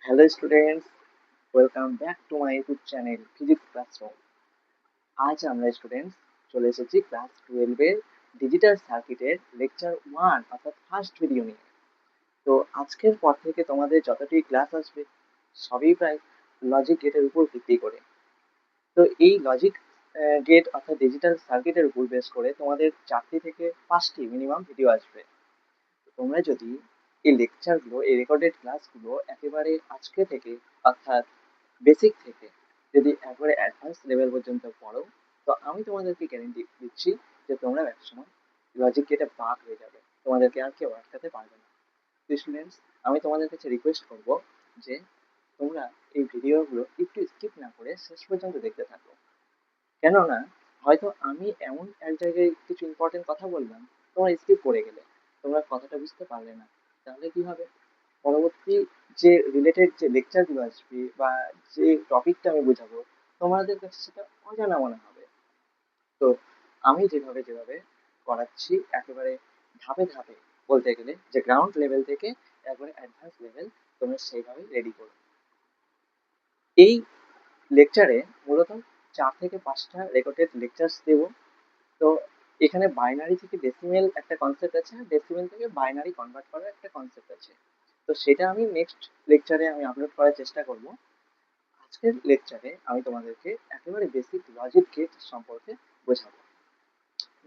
Hello students, welcome back to my YouTube channel physics classroom. আজ আমরা students চলে এসেছি ক্লাস 12 এর ডিজিটাল সার্কিটের লেকচার 1 অর্থাৎ ফার্স্ট ভিডিও নিয়ে। তো আজকের পর থেকে তোমাদের যতটি ক্লাস আসবে সবই প্রায় লজিক গেটের উপর ভিত্তি করে। তো এই লজিক গেট অর্থাৎ ডিজিটাল সার্কিটের উপর বেস করে তোমাদের 4টি থেকে 5টি মিনিমাম ভিডিও আসবে। তোমরা যদি এই লেকচারগুলো, এই রেকর্ডেড ক্লাসগুলো একেবারে আজকে থেকে অর্থাৎ বেসিক থেকে যদি একবারে অ্যাডভান্স লেভেল পর্যন্ত পড়ো, তো আমি তোমাদেরকে গ্যারেন্টি দিচ্ছি যে তোমরা একসময় লজিক গেটে বাক হয়ে যাবে, তোমাদেরকে আর কেউ আটকাতে পারবে না। স্টুডেন্টস, আমি তোমাদের কাছে রিকোয়েস্ট করব যে তোমরা এই ভিডিওগুলো একটু স্কিপ না করে শেষ পর্যন্ত দেখতে থাকো। কেননা হয়তো আমি এমন এক জায়গায় কিছু ইম্পর্টেন্ট কথা বললাম, তোমরা স্কিপ করে গেলে, তোমরা কথাটা বুঝতে পারলে না, তাহলে কি হবে? পরবর্তী যে রিলেটেড যে লেকচারগুলো আসবে বা যে টপিকটা আমি বোঝাবো, তোমাদের কাছে সেটা অজানা মনে হবে। তো আমি যেভাবে যেভাবে করাচ্ছি একেবারে ধাপে ধাপে, বলতে গেলে যে গ্রাউন্ড লেভেল থেকে একবারে অ্যাডভান্স লেভেল, তোমরা সেইভাবেই রেডি করো। এই লেকচারে মূলত 4 থেকে 5টা রেকর্ডেড লেকচার্স দেব। তো এখানে বাইনারি থেকে ডেসিমেল একটা কনসেপ্ট আছে, আর ডেসিমেল থেকে বাইনারি কনভার্ট করার একটা কনসেপ্ট আছে। তো সেটা আমি নেক্সট লেকচারে আমি আপলোড করার চেষ্টা করব। আজকের লেকচারে আমি তোমাদেরকে একেবারে বেসিক লজিক গেট সম্পর্কে বোঝাবো।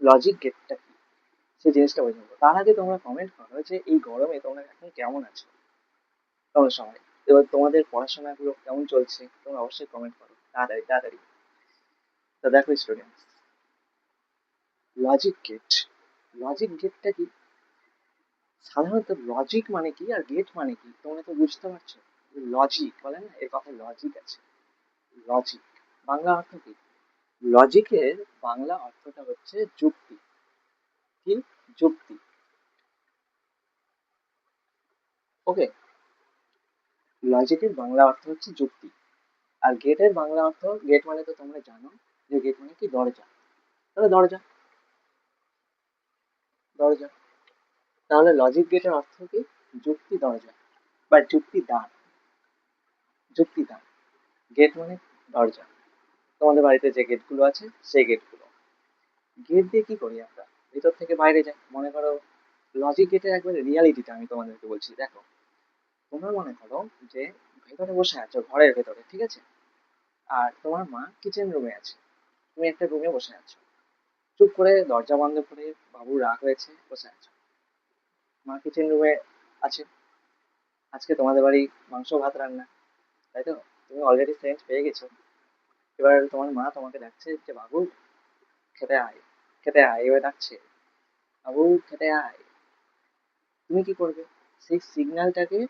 লজিক গেটটা কি সেই জিনিসটা বোঝাবো। তার আগে তোমরা কমেন্ট করো যে এই গরমে তোমরা এখন কেমন আছো, তোমরা সবাই। এবার তোমাদের পড়াশোনাগুলো কেমন চলছে তোমরা অবশ্যই কমেন্ট করো তাড়াতাড়ি তাড়াতাড়ি। তো দেখো স্টুডেন্টস, লজিক গেট, লজিক গেটটা কি? সাধারণত লজিক মানে কি আর গেট মানে কি তোমরা তো বুঝতে পারছো। লজিক বলে না, এর কথা লজিক আছে। লজিক বাংলা অর্থ কি? লজিকের বাংলা অর্থটা হচ্ছে যুক্তি। কি? যুক্তি। ওকে, লজিকের বাংলা অর্থ হচ্ছে যুক্তি। আর গেটের বাংলা অর্থ, গেট মানে তো তোমরা জানো যে গেট মানে কি দরজা। তাহলে দরজা, দরজা। তাহলে লজিক গেটের অর্থ কি? যুক্তি দরজা বা যুক্তি দ্বার, যুক্তি দ্বার। গেট মানে দরজা। তোমাদের বাড়িতে যে গেটগুলো আছে সেই গেটগুলো। গেট দিয়ে কি করি আমরা? ভিতর থেকে বাইরে যাই। মনে করো লজিক গেটের একবারে রিয়ালিটিটা আমি তোমাদেরকে বলছি, দেখো। তোমরা মনে করো যে ভেতরে বসে আছো, ঘরের ভেতরে, ঠিক আছে? আর তোমার মা কিচেন রুমে আছে, তুমি একটা রুমে বসে আছো, চুপ করে দরজা বন্ধ করে, বাবু রাগ হয়েছে, বসে আছো। মা কিচেন রুমে আছে, আজকে তোমাদের বাড়ি মাংস ভাত রান্না, তাই তো? তুমি অলরেডি সেন্ট পেয়ে গেছো। এবার তোমার মা তোমাকে ডাকছে যে বাবু খেতে আয়, খেতে আয়, এবার ডাকছে বাবু খেতে আয়। তুমি কি করবে? সেই সিগন্যালটাকে,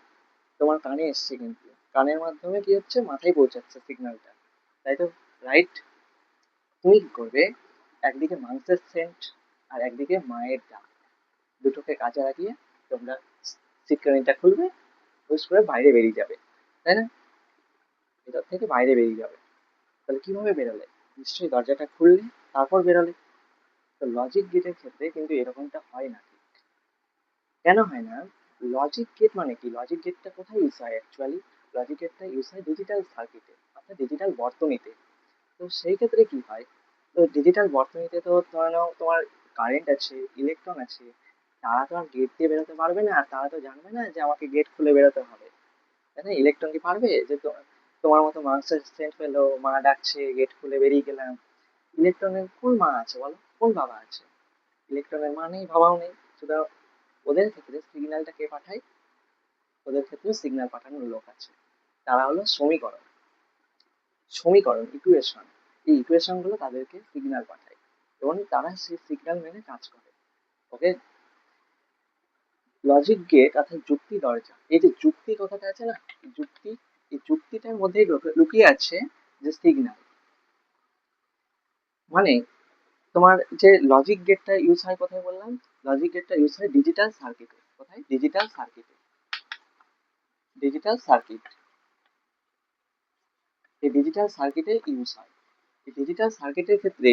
তোমার কানে এসছে কিন্তু কানের মাধ্যমে কি হচ্ছে, মাথায় পৌঁছাচ্ছে সিগন্যালটা, তাই তো? রাইট। তুমি কি করবে? একদিকে মাংসের সেন্ট আর একদিকে মায়ের ডাক, দুটোকে কাজে লাগিয়ে তোমরা সিটকানিটা খুলবে, হুস করে বাইরে বেরিয়ে যাবে, তাই না? ভেতর থেকে বাইরে বেরিয়ে যাবে। তাহলে কিভাবে বেরোলে? নিশ্চয়ই দরজাটা খুললে, তারপর বেরোলে। তো লজিক গেটের ক্ষেত্রে কিন্তু এরকমটা হয় না। কেন হয় না? লজিক গেট মানে কি? লজিক গেটটা কোথায় ইউজ হয় অ্যাকচুয়ালি? লজিক গেটটা ইউজ হয় ডিজিটাল সার্কিটে অর্থাৎ ডিজিটাল বর্তনীতে। তো সেই ক্ষেত্রে কি হয়? তো ডিজিটাল বর্তনীতে তো ধরে নাও তোমার কারেন্ট আছে, ইলেকট্রন আছে, তারা তো আর গেট দিয়ে বেরোতে পারবে না, আর তারা তো জানবে না যে আমাকে গেট খুলে বেরোতে হবে, তাই না? ইলেকট্রন কি পারবে যে তোমার মতো মাংসের সেন্ট পেলো, মা ডাকছে, গেট খুলে বেরিয়ে গেলাম? ইলেকট্রনের কোন মা আছে বলো, কোন বাবা আছে? ইলেকট্রনের মা নেই, বাবাও নেই। সুতরাং ওদের ক্ষেত্রে সিগন্যালটা কে পাঠায়? ওদের ক্ষেত্রে সিগন্যাল পাঠানোর লোক আছে, তারা হলো সমীকরণ। সমীকরণ ইকুয়েশন, এই ইকুয়েশন গুলো তাদেরকে সিগন্যাল পাঠায় এবং তারা সেই সিগন্যাল মেনে কাজ করে। ওকে। লজিক গেট অর্থাৎ যুক্তি দরজা, এই যে যুক্তি কথাটা আছে না, এই যুক্তি, এই যুক্তিটার মধ্যেই লুকিয়ে আছে যে সিগন্যাল। মানে তোমার যে লজিক গেটটা ইউজ হয় কোথায় বললাম? লজিক গেটটা ইউজ হয় ডিজিটাল সার্কিটে। কোথায়? ডিজিটাল সার্কিটে। ডিজিটাল সার্কিট, এই ডিজিটাল সার্কিটে ইউজ হয়। এই ডিজিটাল সার্কিটের ক্ষেত্রে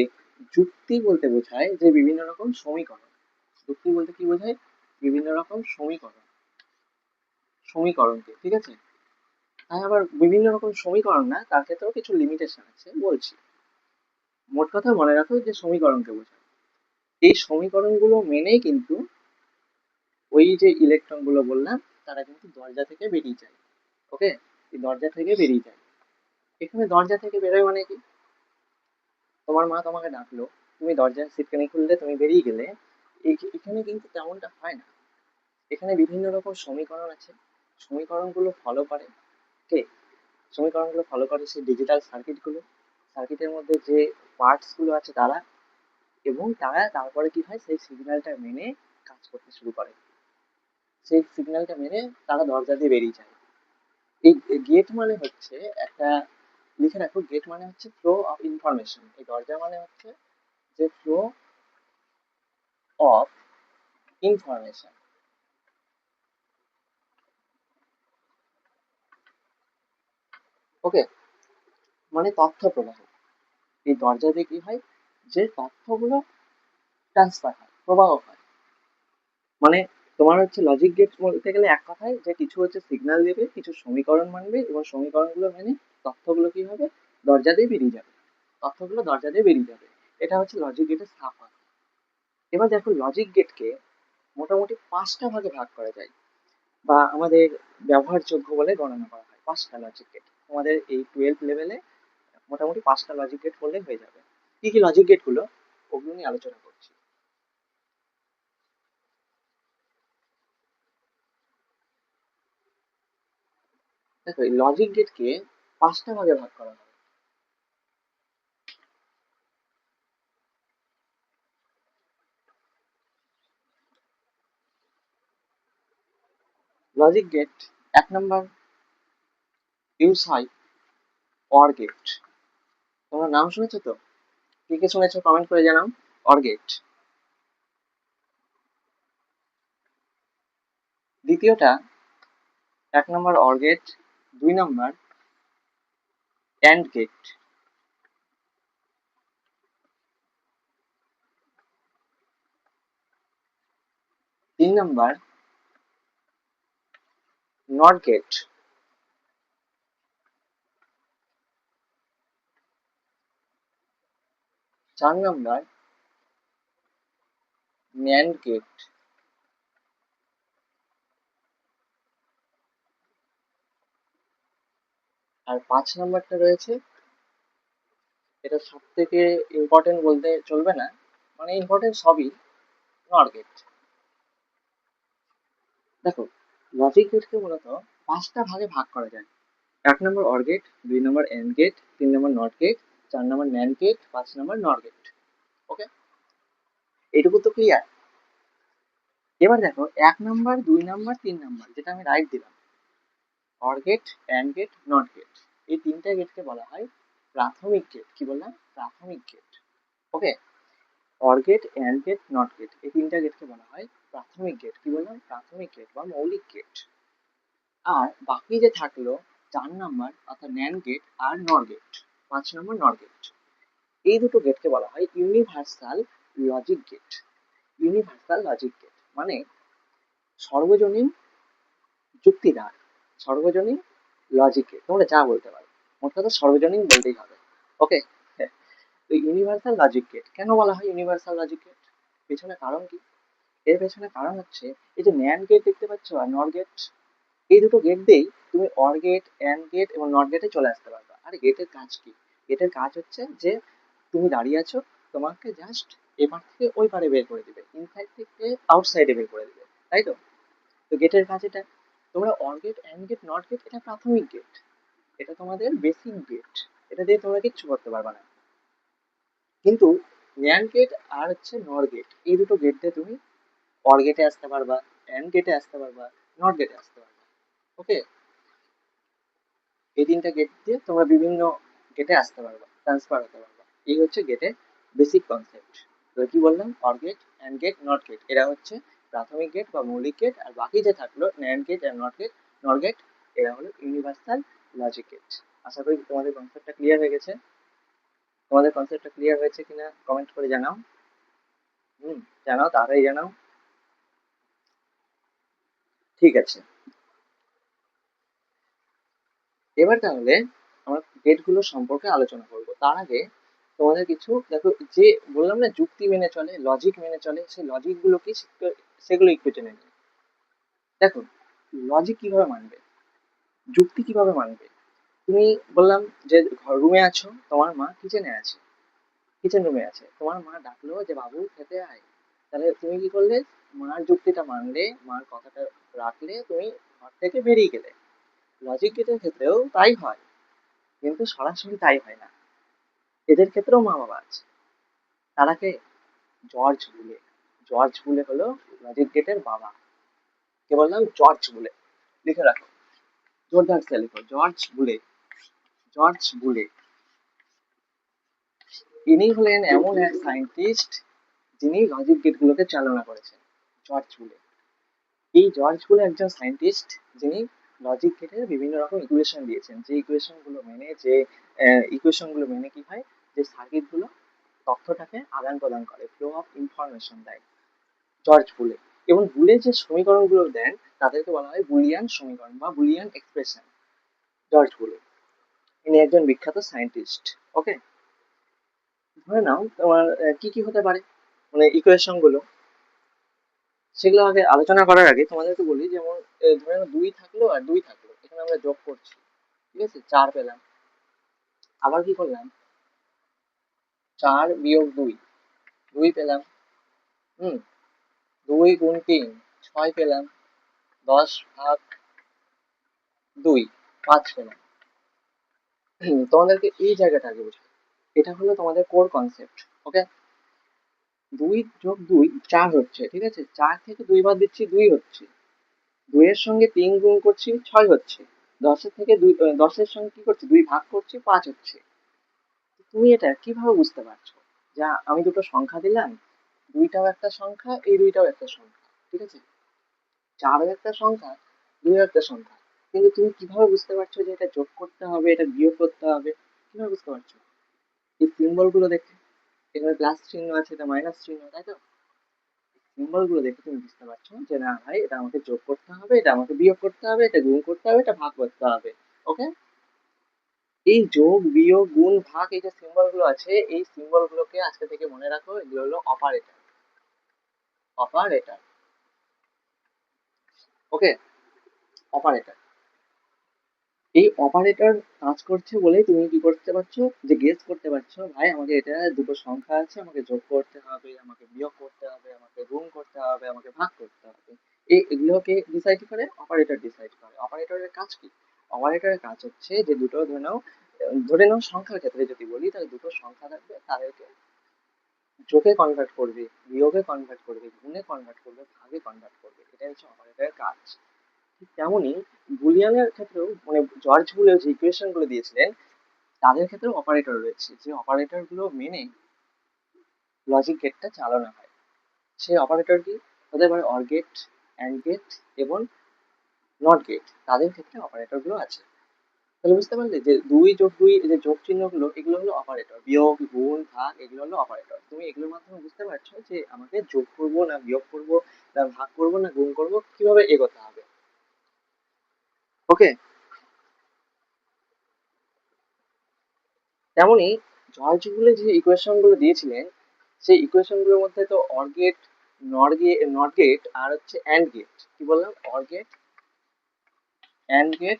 যুক্তি বলতে বোঝায় যে বিভিন্ন রকম সমীকরণ। যুক্তি বলতে কি বোঝায়? বিভিন্ন রকম সমীকরণ, সমীকরণকে, ঠিক আছে? তাই আবার বিভিন্ন রকম সমীকরণ না, তার ক্ষেত্রেও কিছু লিমিটেশন আছে, বলছি। মোট কথা মনে রাখো যে সমীকরণকে বোঝায়। এই সমীকরণগুলো মেনেই কিন্তু ওই যে ইলেকট্রন গুলো বললাম তারা কিন্তু দরজা থেকে বেরিয়ে যায়। ওকে, এই দরজা থেকে বেরিয়ে যায়। এখানে দরজা থেকে বেরোয় মানে কি, তোমার মা তোমাকে ডাকলো, তুমি দরজার সিটকানি খুললে, তুমি বেরিয়ে গেলে, এখানে কিন্তু তেমনটা হয় না। এখানে বিভিন্ন রকম সমীকরণ আছে, সমীকরণগুলো ফলো করে কে, সমীকরণগুলো ফলো করে সেই ডিজিটাল সার্কিটগুলো, সার্কিটের মধ্যে যে পার্টস গুলো আছে তারা, এবং তারা তারপরে কি হয়, সেই সিগন্যালটা মেনে কাজ করতে শুরু করে। সেই সিগন্যালটা মেনে তারা দরজা দিয়ে বেরিয়ে যায়। এই গেট মানে হচ্ছে একটা, লিখে রাখো, গেট মানে হচ্ছে ফ্লো অফ ইনফরমেশন। এই দরজা মানে হচ্ছে যে ফ্লো অফ ইনফরমেশন। ওকে, মানে তথ্য প্রবাহ। এই দরজা দিয়ে কি হয়, যে তথ্যগুলো ট্রান্সফার হয়, প্রবাহ হয়। মানে তোমার হচ্ছে লজিক গেট বলতে গেলে এক কথায় যে কিছু হচ্ছে সিগন্যাল দেবে, কিছু সমীকরণ মানবে, এবং সমীকরণগুলো মেনে তথ্যগুলো কি হবে, দরজা দিয়ে বেরিয়ে যাবে, তথ্যগুলো দরজা দিয়ে বেরিয়ে যাবে। এটা হচ্ছে লজিক গেটের স্থাপনা। এবার দেখো লজিক গেটকে মোটামুটি 5টা ভাগে ভাগ করা যায়, বা আমাদের ব্যবহারযোগ্য বলে গণনা করা হয় 5টা লজিক গেট। তোমাদের এই 12 লেভেলে মোটামুটি 5টা লজিক গেট করলে হয়ে যাবে। কি কি লজিক গেট গুলো, ওগুলো নিয়ে আলোচনা করছি। দেখো এই লজিক গেটকে 5টা ভাগে ভাগ করা হয়। লজিক গেট 1 নম্বর, ইউজ হয় অর গেট। তোমরা নাম শুনেছো তো, কে কে শুনেছো কমেন্ট করে জানাও। OR gate. দ্বিতীয়টা, 1 number OR gate, 2 number AND gate, 3 number NOT gate, 4 number NAND gate, আর 5 নম্বরটা রয়েছে, এটা সব থেকে ইম্পর্টেন্ট বলতে চলবে না, মানে ইম্পর্টেন্ট সবই, নট গেট। দেখো লজিক গেটকে মূলত 5টা ভাগে ভাগ করা যায়। 1 number OR gate, 2 number AND gate, 3 number NOT gate, 4 number NAND gate, 5 number NOT gate. Okay, এইটুকু তো ক্লিয়ার। এবার দেখো 1 নম্বর, 2 নম্বর, 3 নম্বর, যেটা আমি রাইট দিলাম, or gate, and gate, not gate, এই তিনটা গেটকে বলা হয় প্রাথমিক গেট। কি বললাম, প্রাথমিক gate. Okay, or gate, and gate, not gate, এই তিনটা গেটকে বলা হয় প্রাথমিক গেট। কি বললাম, প্রাথমিক গেট বা মৌলিক গেট। আর বাকি যে থাকলো 4 নম্বর, অর্থাৎ ন্যান্ড গেট আর নর গেট, 5 নম্বর নর গেট, এই দুটো গেটকে বলা হয় universal logic gate. Universal logic gate মানে সর্বজনীন যুক্তিদার, সর্বজনীন লজিক গেট, তোমরা যা বলতে পারো, মোট কথা সর্বজনীন বলতেই হবে। ওকে, তো ইউনিভার্সাল লজিক গেট কেন বলা হয় ইউনিভার্সাল লজিক গেট, পেছনে কারণ কি? এর পেছনে কারণ হচ্ছে, এই যে ন্যান্ড গেট দেখতে পাচ্ছ আর নর গেট, এই দুটো গেট দিয়েই তুমি অর গেট, অ্যান্ড গেট এবং নট গেটে চলে আসতে পারবে। আর গেটের কাজ কি, গেটের কাজ হচ্ছে যে তুমি দাঁড়িয়ে আছো, তোমাকে জাস্ট এপার থেকে ওই পারে বের করে দিবে, ইনসাইড থেকে আউটসাইডে বের করে দিবে, তাই তো? তো গেটের কাজ এটা। তোমরা or gate, and gate, not gate, এটা প্রাথমিক গেট, এটা তোমাদের বেসিক গেট, এটা দিয়ে তোমরা কিচ্ছু করতে পারবে না। কিন্তু ন্যান্ড গেট আর হচ্ছে নর গেট, এই দুটো গেট দিয়ে তুমি অর গেটে আসতে পারবা, অ্যান্ড গেটে আসতে পারবা, নট গেটে আসতে পারবা। ওকে, এই তিনটা গেট দিয়ে তোমরা বিভিন্ন গেটে আসতে পারবা, ট্রান্সফার হতে পারবা। এই হচ্ছে গেটের বেসিক কনসেপ্ট। তো কি বললাম, or gate, and gate, not gate, এরা হচ্ছে প্রাথমিক গেট বা মৌলিক গেট, আর বাকি যে থাকলো ন্যান্ড গেট আর নট গেট, নট গেট, এরা হলো ইউনিভার্সাল লজিক গেট। আশা করি তোমাদের কনসেপ্টটা ক্লিয়ার হয়ে গেছে। তোমাদের কনসেপ্টটা ক্লিয়ার হয়েছে কিনা কমেন্ট করে জানাও। হুম, জানাও, তাড়াতাড়ি জানাও। ঠিক আছে। এবার তাহলে আমরা গেটগুলো সম্পর্কে আলোচনা করব। তার আগে তোমাদের কিছু দেখো, যে বললাম না যুক্তি মেনে চলে, লজিক মেনে চলে, সেই লজিক গুলো কি সেগুলো একটু জেনে নিই। দেখো, লজিক কিভাবে মানবে, যুক্তি কিভাবে মানবে? তুমি বললাম যে রুমে আছো, তোমার মা কিচেনে আছে, কিচেন রুমে আছে, তোমার মা ডাকলো যে বাবু খেতে আয়, তাহলে তুমি কি করলে? মার যুক্তিটা মানলে, মার কথাটা রাখলে, তুমি ঘর থেকে বেরিয়ে গেলে। লজিক গেটের ক্ষেত্রেও তাই হয়, কিন্তু সরাসরি তাই হয় না। এদের ক্ষেত্রেও মা বাবা আছে। তারাকে জর্জ বুলে। জর্জ বুলে হলো লজিক গেটের বাবা। কে বললাম? জর্জ বুলে। লিখে রাখো, জোরদার সে লিখো, জর্জ বুলে। জর্জ বুলে ইনি হলেন এমন এক সায়েন্টিস্ট যিনি লজিক গেটগুলোকে চালনা করেছেন। জর্জ বুলে, এই জর্জ বুলে একজন সায়েন্টিস্ট যিনি লজিক গেটের বিভিন্ন রকম ইকুয়েশন দিয়েছেন, যে ইকুয়েশন গুলো মেনে, যে ইকুয়েশন গুলো মেনে কি হয়, যে সার্কিট গুলো তথ্যটাকে আদান প্রদান করে, ফ্লো অফ ইনফরমেশন দেয় জর্জ বুলে। এবং বুলে যে সমীকরণগুলো দেন তাদেরকে বলা হয় বুলিয়ান সমীকরণ বা বুলিয়ান এক্সপ্রেশন। জর্জ বুলে ইনি একজন বিখ্যাত সায়েন্টিস্ট। ওকে, ধরে নাও তোমার কি কি হতে পারে, মানে ইকুয়েশন গুলো, সেগুলো আগে আলোচনা করার আগে তোমাদেরকে বলি, যেমন ধরে নাও দুই থাকলো আর দুই থাকলো, এখানে আমরা যোগ করছি, ঠিক আছে, চার পেলাম। আবার কি করলাম? চার বিয়োগ দুই, দুই পেলাম। হুম, দুই গুণ তিন, ছয় পেলাম। দশ ভাগ দুই, পাঁচ পেলাম। তোমাদেরকে এই জায়গাটা আগে বুঝতে, এটা হলো তোমাদের কোর কনসেপ্ট। ওকে, দুই যোগ দুই চার হচ্ছে, ঠিক আছে, চার থেকে দুই বাদ দিচ্ছি, দুই হচ্ছে। দুইয়ের সঙ্গে তিন গুণ করছি, ছয় হচ্ছে। দশের থেকে দুই, দশের সঙ্গে কি করছি, দুই ভাগ করছি, পাঁচ হচ্ছে। তুমি এটা কিভাবে বুঝতে পারছো? যা আমি দুটো সংখ্যা দিলাম, দুইটাও একটা সংখ্যা, এই দুইটাও একটা সংখ্যা, ঠিক আছে, চারও একটা সংখ্যা, দুইও একটা সংখ্যা, কিন্তু তুমি কিভাবে বুঝতে পারছো যে এটা যোগ করতে হবে, এটা বিয়োগ করতে হবে? কিভাবে বুঝতে পারছো? এই সিম্বল গুলো দেখে, এখানে প্লাস চিহ্ন আছে, এটা মাইনাস চিহ্ন, তাই তো? সিম্বল গুলো দেখে তুমি বুঝতে পারছো যে না ভাই, এটা আমাকে যোগ করতে হবে, এটা আমাকে বিয়োগ করতে হবে, এটা গুণ করতে হবে, এটা ভাগ করতে হবে। ওকে, এই যোগ বিয়োগ গুণ ভাগ, এই যে সিম্বল গুলো আছে, এই সিম্বল গুলোকে আজকে থেকে মনে রাখো, এগুলো হলো অপারেটর। অপারেটর, ওকে, অপারেটর। এই অপারেটর কাজ করছে বলেই তুমি কি করতে পারছো, যে গেস করতে পারছো ভাই আমাকে এটা দুটো সংখ্যা আছে, আমাকে যোগ করতে হবে, আমাকে বিয়োগ করতে হবে, আমাকে গুণ করতে হবে, আমাকে ভাগ করতে হবে। এগুলোকে ডিসাইড করে অপারেটর, ডিসাইড করে। অপারেটরের কাজ কি? অপারেটরের কাজ হচ্ছে যে দুটো ধরে নাও সংখ্যার ক্ষেত্রে যদি বলি, তাহলে দুটো সংখ্যা থাকবে, তাদেরকে যোগে কনভার্ট করবে, বিয়োগে কনভার্ট করবে, গুণে কনভার্ট করবে, ভাগে কনভার্ট করবে। এটাই হচ্ছে অপারেটরের কাজ। ঠিক তেমনই বুলিয়ানের ক্ষেত্রেও, মানে জর্জ বুলে যে ইকুয়েশন গুলো দিয়েছিলেন, তাদের ক্ষেত্রেও অপারেটর রয়েছে, যে অপারেটর গুলো মেনে লজিক গেটটা চালানো হয়। সেই অপারেটর কি হতে পারে? অর গেট, অ্যান্ড গেট এবং নট গেট, তাদের ক্ষেত্রে অপারেটর গুলো আছে। তাহলে বুঝতে পারলে যে দুই যোগ দুই, এই যে যোগ চিহ্ন গুলো, এগুলো হলো অপারেটর। বিয়োগ গুণ ভাগ, এগুলো হলো অপারেটর। তুমি এগুলোর মাধ্যমে বুঝতে পারছো যে আমাকে যোগ করবো না বিয়োগ করবো, না ভাগ করবো না গুণ করবো, কিভাবে এগোতে হবে। ওকে, তেমনই জর্জ বুলে যে ইকুয়েশন গুলো দিয়েছিলেন, সেই ইকুয়েশন গুলোর মধ্যে তো অর গেট, নট গেট আর হচ্ছে অ্যান্ড গেট, কি বললাম, অর গেট, অ্যান্ড গেট,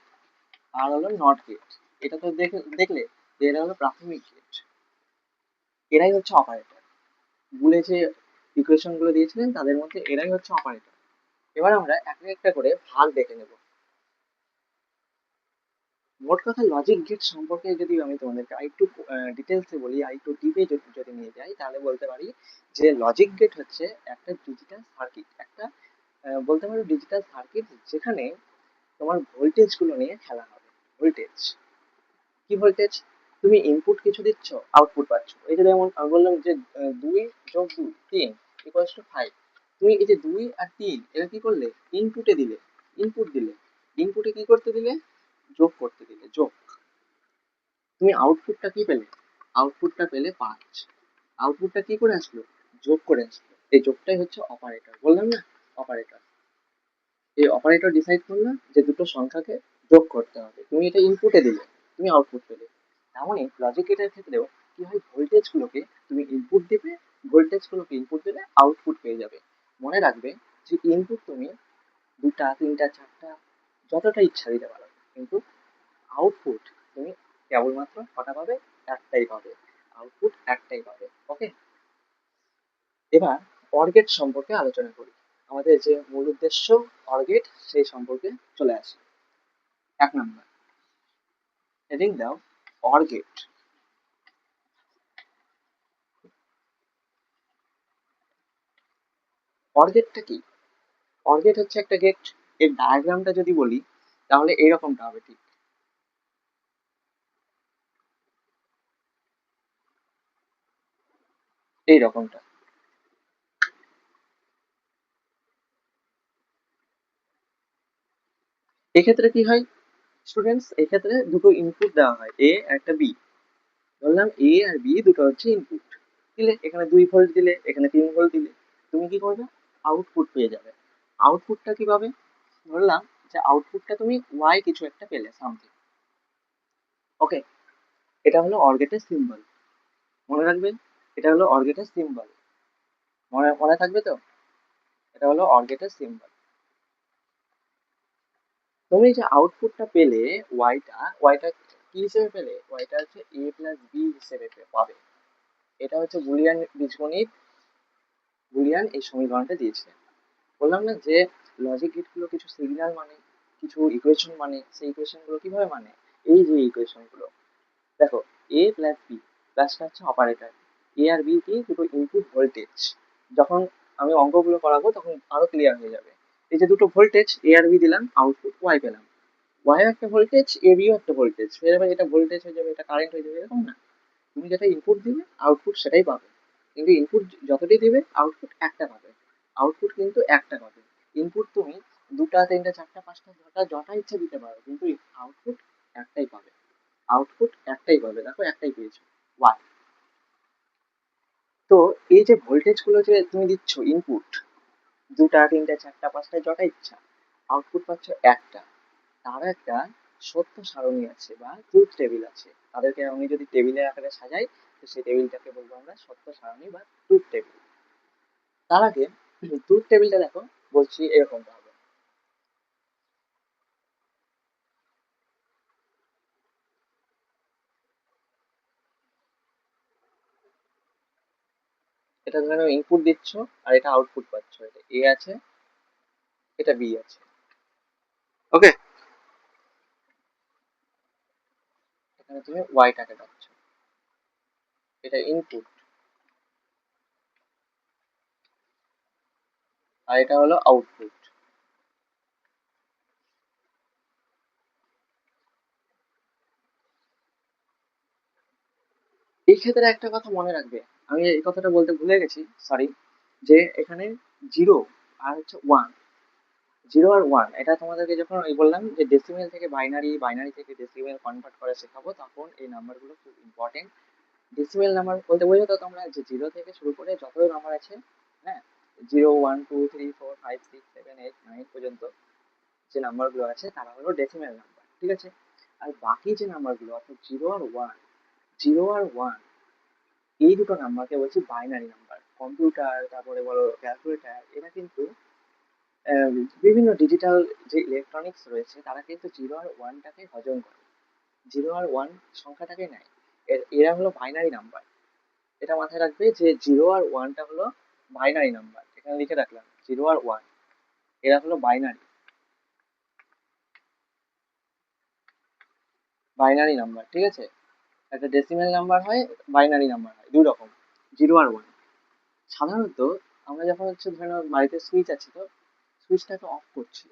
আর হলো নট গেট। এটা তো দেখলে যে এরা হলো প্রাথমিক গেট, এরাই হচ্ছে অপারেটর। বুলে যে ইকুয়েশন গুলো দিয়েছিলেন তাদের মধ্যে এরাই হচ্ছে অপারেটর। এবার আমরা একটা একটা করে ভাগ দেখে নেব। মোট কথা, লজিক গেট সম্পর্কে যদি আমি তোমাদেরকে আরেকটু ডিটেলসে বলি, আরেকটু ডিপে যদি নিয়ে যাই, তাহলে বলতে পারি যে লজিক গেট হচ্ছে একটা ডিজিটাল সার্কিট, একটা বলতে পারো ডিজিটাল সার্কিট, যেখানে তোমার ভোল্টেজ গুলো নিয়ে খেলা হবে। ভোল্টেজ, কি ভোল্টেজ? তুমি ইনপুট কিছু দিচ্ছ, আউটপুট পাচ্ছ। এই যে যেমন আমি বললাম যে দুই যোগ দুই তিন ইকুয়ালস টু ফাইভ। তুমি এই যে দুই আর তিন, এটা কি করলে? ইনপুটে দিলে, ইনপুট দিলে, ইনপুটে কি করতে দিলে? যোগ করতে দিলে, যোগ। তুমি আউটপুটটা কি পেলে? আউটপুটটা পেলে পাঁচ। আউটপুটটা কি করে আসলো? যোগ করে আসলো। এই যোগটাই হচ্ছে অপারেটর, বললাম না, অপারেটর। এই অপারেটর ডিসাইড করলো যে দুটো সংখ্যাকে যোগ করতে হবে। তুমি এটা ইনপুটে দিলে, তুমি আউটপুট পেলে। তেমনই লজিক গেটের ক্ষেত্রেও কি হয়, ভোল্টেজ গুলোকে তুমি ইনপুট দিবে, ভোল্টেজ গুলোকে ইনপুট দিলে আউটপুট পেয়ে যাবে। মনে রাখবে যে ইনপুট তুমি দুটা, তিনটা, চারটা, যতটা ইচ্ছা দিতে পারো, কিন্তু আউটপুট তুমি কেবলমাত্র কটা পাবে? একটাই পাবে। আউটপুট একটাই পাবে। ওকে, এবার অর গেট সম্পর্কে আলোচনা করি। আমাদের যে মূল উদ্দেশ্য অর গেট, সেই সম্পর্কে চলে আসি। 1 নম্বর, হেডিং দাও অর গেট। অর গেটটা কি? অর গেট হচ্ছে একটা গেট। এর ডায়াগ্রামটা যদি বলি তাহলে এইরকমটা হবে, ঠিক এইরকমটা। এক্ষেত্রে কি হয় স্টুডেন্টস, এক্ষেত্রে দুটো ইনপুট দেওয়া হয়, এ একটা বি। বললাম এ আর বি দুটো হচ্ছে ইনপুট। দিলে এখানে 2 ভোল্ট, দিলে এখানে 3 ভোল্ট, দিলে তুমি কি করবে? আউটপুট পেয়ে যাবে। আউটপুটটা কি পাবে? ধরলাম যে আউটপুটটা তুমি ওয়াই কিছু একটা পেলে, সামথিং। ওকে, এটা হলো অর গেটের সিম্বল। মনে রাখবেন, এটা হলো অর গেটের সিম্বল। মনে মনে থাকবে তো? এটা হলো অর গেটের সিম্বল। তুমি যে আউটপুটটা পেলে, ওয়াইটা কি হিসেবে পেলে? ওয়াইটা হচ্ছে এ প্লাস বি হিসেবে পাবে। এটা হচ্ছে বুলিয়ান বীজগণিত, বুলিয়ান এই সমীকরণটা দিয়েছে। বললাম না যে লজিক গেট গুলো কিছু সিগন্যাল মানে, কিছু ইকুয়েশন মানে, সেই ইকুয়েশন গুলো কিভাবে মানে? এই যে ইকুয়েশন গুলো দেখো, এ প্লাস বি, প্লাসটা হচ্ছে অপারেটর, এ আর বি কি দুটো ইনপুট ভোল্টেজ। যখন আমি অঙ্কগুলো করাবো তখন আরো ক্লিয়ার হয়ে যাবে। এই যে দুটো ভোল্টেজ এ আর বি দিলাম, আউটপুট ওয়াই পেলাম। ওয়াইও একটা ভোল্টেজ, এ বিও একটা ভোল্টেজ, ফের এবার এটা ভোল্টেজ হয়ে যাবে, এটা কারেন্ট হয়ে যাবে, এরকম না। তুমি যেটা ইনপুট দিবে আউটপুট সেটাই পাবে। কিন্তু ইনপুট যতটাই দিবে আউটপুট একটা পাবে। আউটপুট কিন্তু একটা পাবে। ইনপুট তুমি দুটা, তিনটা, চারটা, পাঁচটা, ছটা, যটা ইচ্ছা দিতে পারো, কিন্তু আউটপুট একটাই পাবে। আউটপুট একটাই পাবে, দেখো একটাই পেয়েছো, ওয়াই। তো এই যে ভোল্টেজ গুলো যে তুমি দিচ্ছ ইনপুট, দুটা, তিনটা, চারটা, পাঁচটা, যটা ইচ্ছা, আউটপুট পাচ্ছ একটা। তার একটা সত্য সারণী আছে বা ট্রুথ টেবিল আছে। তাদেরকে আমি যদি টেবিলের আকারে সাজাই, তো সেই টেবিলটাকে বলবো আমরা সত্য সারণী বা ট্রুথ টেবিল। তার আগে ট্রুথ টেবিলটা দেখো, বলছি এরকম হবে। এটা ধরো ইনপুট দিচ্ছ আর এটা আউটপুট পাচ্ছ, এটা এ আছে, এটা বি আছে। ওকে, এখানে তুমি ওয়াইটাকে পাচ্ছ, এটা ইনপুট, আর এটা হলো আউটপুট। এই ক্ষেত্রে একটা কথা মনে রাখবে, আমি এই কথাটা বলতে ভুলে গেছি, সরি, যে এখানে জিরো আর হচ্ছে ওয়ান, জিরো আর ওয়ান, এটা তোমাদেরকে যখন ওই বললাম যে ডেসিমেল থেকে বাইনারি, বাইনারি থেকে ডেসিমেল কনভার্ট করে শেখাবো, তখন এই নাম্বারগুলো খুব ইম্পর্টেন্ট। ডেসিমেল নাম্বার বলতে বোঝো তো তোমরা, যে জিরো থেকে শুরু করে যত নাম্বার আছে, হ্যাঁ, 0, 1, 2, 3, 4, 5, 6, 7, 8, 9 পর্যন্ত যে নাম্বারগুলো আছে তারা হলো ডেসিমেল নাম্বার, ঠিক আছে? আর বাকি যে নাম্বারগুলো অর্থাৎ জিরো আর ওয়ান, এই দুটো নাম্বারকে বলছি বাইনারি নাম্বার। কম্পিউটার, তারপরে বলো ক্যালকুলেটার, এরা কিন্তু আহ, বিভিন্ন ডিজিটাল যে ইলেকট্রনিক্স রয়েছে তারা কিন্তু জিরো আর ওয়ানটাকে হজম করে, জিরো আর ওয়ান সংখ্যাটাকে নেয়। এরা হলো বাইনারি নাম্বার। এটা মাথায় রাখবে যে জিরো আর ওয়ানটা হলো বাইনারি নাম্বার। এখানে লিখে রাখলাম জিরো আর ওয়ান, এরা হলো বাইনারি, বাইনারি নাম্বার, ঠিক আছে? একটা ডেসিমেল নাম্বার হয়, বাইনারি নাম্বার হয়, দুই রকম, জিরো আর ওয়ান। সাধারণত আমরা যখন হচ্ছে ধরে নাও বাড়িতে সুইচ আছে, তো সুইচটাকে অফ করছি,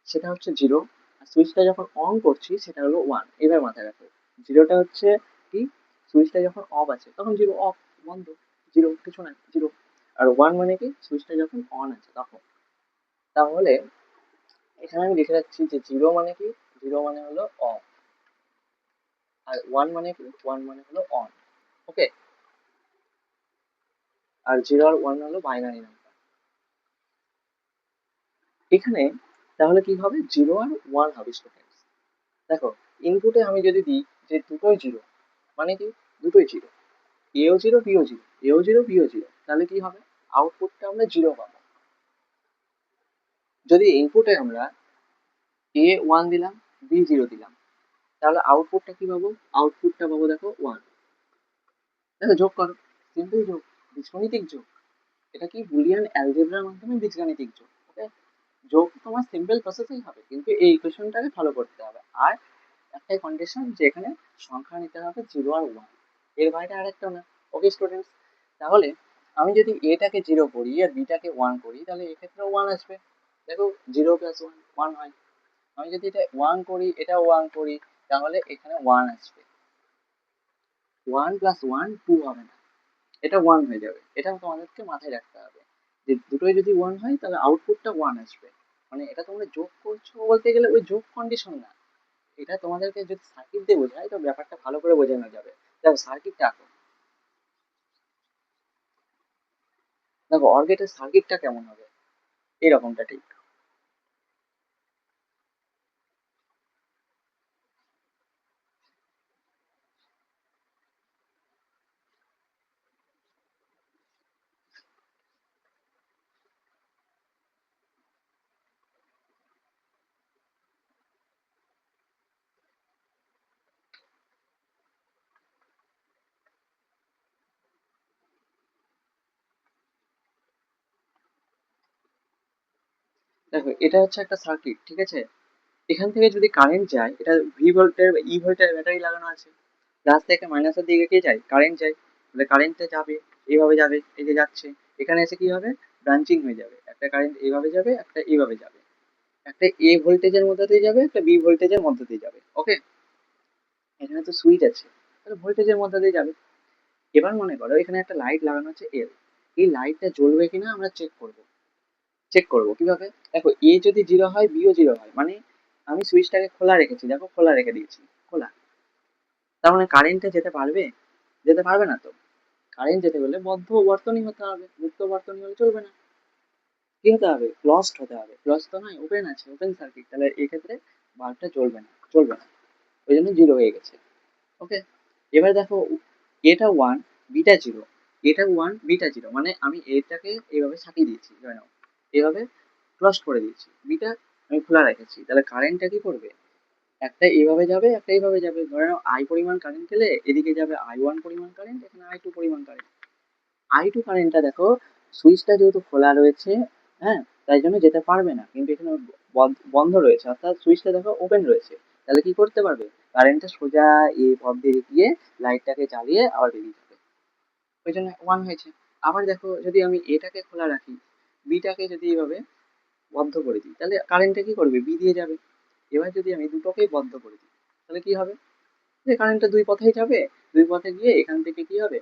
সেটা হচ্ছে জিরো। আর সুইচটা যখন অন করছি সেটা হলো ওয়ান। এবার মাথায় রাখো, জিরোটা হচ্ছে কি, সুইচটা যখন অফ আছে তখন জিরো, অফ, বন্ধ, জিরো, কিছু না, জিরো। আর ওয়ান মানে কি, সুইচটা যখন অন আছে তখন। তাহলে এখানে আমি লিখে রাখছি যে জিরো মানে কি, জিরো মানে হলো অফ, আর ওয়ান মানে কি, ওয়ান মানে হলো অন। ওকে, আর জিরো আর ওয়ান হলো বাইনারি নাম্বার। এখানে তাহলে কি হবে, জিরো আর ওয়ান হবে স্টুডেন্টস। দেখো ইনপুটে আমি যদি দিই যে দুটোই জিরো, মানে কি দুটোই জিরো, এও জিরো বিও জিরো, এও জিরো বিও জিরো, তাহলে কি হবে, আউটপুটটা আমরা জিরো পাবো। যদি ইনপুটে আমরা এ ওয়ান দিলাম, বি জিরো দিলাম, তাহলে আউটপুটটা কি পাবো, আউটপুটটা পাবো দেখো ওয়ান। দেখো যোগ করো, সিম্পল যোগ, বীজগণিতিক যোগ। এটা কি বুলিয়ান অ্যালজেব্রার মাধ্যমে বীজগাণিতিক যোগ। ওকে, যোগ তোমার সিম্পল প্রসেসেই হবে, কিন্তু এই ইকুয়েশনটাকে ফলো করতে হবে। আর একটাই কন্ডিশন যে এখানে সংখ্যা নিতে হবে জিরো আর ওয়ান, এর বাইরে আরেকটা না। ওকে স্টুডেন্টস, তাহলে আমি যদি এটাকে জিরো করি আর বিটাকে ওয়ান করি, তাহলে এক্ষেত্রে ওয়ান আসবে। দেখো জিরো প্লাস ওয়ান ওয়ান হয়। আমি যদি এটা ওয়ান করি, এটা ওয়ান করি, তাহলে এখানে ওয়ান আসবে। ওয়ান প্লাস ওয়ান টু হবে না, এটা ওয়ান হয়ে যাবে। এটা তোমাদেরকে মাথায় রাখতে হবে যে দুটোই যদি ওয়ান হয় তাহলে আউটপুটটা ওয়ান আসবে। মানে এটা তোমরা যোগ করছো বলতে গেলে ওই যোগ কন্ডিশন না, এটা তোমাদেরকে যদি সার্কিট দিয়ে বোঝায় তো ব্যাপারটা ভালো করে বোঝানো যাবে। দেখো সার্কিটটা আঁকো, দেখো অর গেটের সার্কিটটা কেমন হবে, এরকমটা ঠিক। দেখো এটা হচ্ছে একটা সার্কিট, ঠিক আছে। এখান থেকে যদি কারেন্ট যায়, এটা ভি ভোল্টের ই ভোল্টের ব্যাটারি লাগানো আছে, প্লাস থেকে মাইনাসের দিকে কি যায়, কারেন্ট যায়। তাহলে কারেন্টটা যাবে, এইভাবে যাবে, এই যে যাচ্ছে, এখানে এসে কি হবে, ব্রাঞ্চিং হয়ে যাবে, একটা কারেন্ট এইভাবে যাবে, একটা এইভাবে যাবে, একটা এ ভোল্টেজের মধ্যে দিয়ে যাবে, একটা বি ভোল্টেজের মধ্যে দিয়ে যাবে। ওকে, এখানে তো সুইচ আছে, তাহলে ভোল্টেজের মধ্যে দিয়ে যাবে। এবার মনে করো এখানে একটা লাইট লাগানো আছে এল, এই লাইটটা জ্বলবে কিনা আমরা চেক করব। চেক করবো কিভাবে, দেখো এ যদি জিরো হয় বিও জিরো হয়, মানে আমি সুইচটাকে খোলা রেখেছি, দেখো খোলা রেখে দিয়েছি, খোলা, তার মানে কারেন্টটা যেতে পারবে, যেতে পারবে না তো। কারেন্ট যেতে গেলে বদ্ধ বর্তনী হতে হবে, মুক্ত বর্তনী হলে চলবে না। কি হতে হবে, ক্লসড হতে হবে, ক্লস তো নয়, ওপেন আছে, ওপেন সার্কিট, তাহলে এক্ষেত্রে বাল্বটা জ্বলবে না, চলবে না, ওই জন্য জিরো হয়ে গেছে। ওকে, এবার দেখো এটা ওয়ান, বিটা জিরো, এটা ওয়ান বিটা জিরো, মানে আমি এটাকে এইভাবে ছাপিয়ে দিয়েছি, ধরে নাও এইভাবে ক্লোজ করে দিয়েছি, বিটা আমি খোলা রেখেছি, তাহলে কারেন্টটা কি করবে, একটা এইভাবে যাবে, একটা এইভাবে যাবে। ধরে নাও আই পরিমাণ কারেন্ট গেলে এদিকে যাবে আই ওয়ান পরিমাণ কারেন্ট, এখানে আই টু পরিমাণ কারেন্ট। আই টু কারেন্টটা দেখো সুইচটা যেহেতু খোলা রয়েছে, হ্যাঁ, তাই জন্য যেতে পারবে না, কিন্তু এখানে বন্ধ রয়েছে, অর্থাৎ সুইচটা দেখো ওপেন রয়েছে, তাহলে কি করতে পারবে, কারেন্টটা সোজা এই পথ দিয়ে গিয়ে লাইটটাকে জ্বালিয়ে আবার বেরিয়ে যাবে, ওই জন্য ওয়ান হয়েছে। আবার দেখো যদি আমি এটাকে খোলা রাখি, বিটাকে যদি এইভাবে বন্ধ করে দিই, তাহলে কারেন্টটা কি করবে, বি দিয়ে যাবে। এবার যদি আমি দুটোকেই বন্ধ করে দিই, তাহলে কি হবে, যে কারেন্টটা দুই পথেই যাবে, দুই পথে গিয়ে এখান থেকে কি হবে,